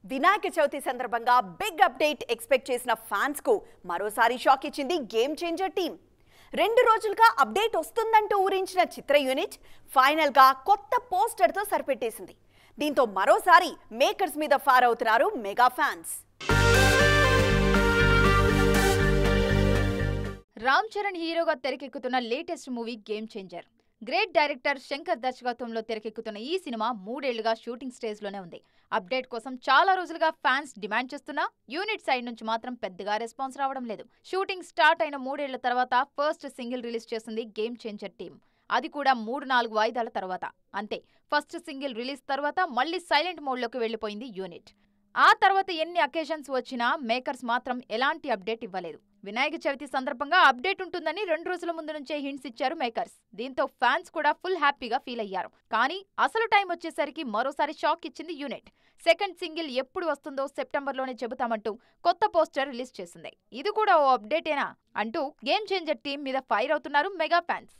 వినాయక చవితి సందర్భంగా big update expect చేసిన fans కు మరోసారి షాక్ ఇచ్చింది గేమ్ చేంజర్ టీం. 2 రోజులుగా అప్డేట్ వస్తుందంటూ ఊరించిన చిత్ర యూనిట్ ఫైనల్ గా కొత్త పోస్టర్ తో సరిపెట్టేసింది. దీంతో మరోసారి మేకర్స్ మీద ఫైర్ అవుతున్నారు మెగా ఫ్యాన్స్. రామ్ చరణ్ హీరోగా తెరకెక్కుతున్న latest movie game changer. Great director Shankar దర్శకత్వంలో తెరకెక్కుతున్న ఈ సినిమా 3 ఏళ్లుగా షూటింగ్ స్టేజ్ లోనే ఉంది. అప్డేట్ కోసం చాలా రోజులుగా ఫ్యాన్స్ డిమాండ్ చేస్తున్నా యూనిట్ సైడ్ నుంచి మాత్రం పెద్దగా రెస్పాన్స్ రావడం లేదు. షూటింగ్ స్టార్ట్ అయిన 3 ఏళ్ల తర్వాత ఫస్ట్ సింగిల్ రిలీజ్ చేసింది గేమ్ చేంజర్ టీం. అది కూడా 3-4 వాయిదాల తర్వాత. అంతే, ఫస్ట్ సింగిల్ రిలీజ్ తర్వాత మళ్లీ సైలెంట్ మోడ్లోకి వెళ్లిపోయింది యూనిట్. ఆ తర్వాత ఎన్ని అకేషన్స్ వచ్చినా మేకర్స్ మాత్రం ఎలాంటి అప్డేట్ ఇవ్వలేదు. వినాయక చవితి సందర్భంగా అప్డేట్ ఉంటుందని 2 రోజుల ముందు నుంచే హింట్స్ ఇచ్చారు మేకర్స్. దీంతో ఫ్యాన్స్ కూడా ఫుల్ హ్యాపీగా ఫీల్ అయ్యారు. కానీ అసలు టైం వచ్చేసరికి మరోసారి షాక్ ఇచ్చింది యూనిట్. సెకండ్ సింగిల్ ఎప్పుడు వస్తుందో సెప్టెంబర్లోనే చెబుతామంటూ కొత్త పోస్టర్ రిలీజ్ చేసింది. ఇది కూడా ఓ అప్డేటేనా అంటూ గేమ్ చేంజర్ టీం మీద ఫైర్ అవుతున్నారు మెగా ఫ్యాన్స్.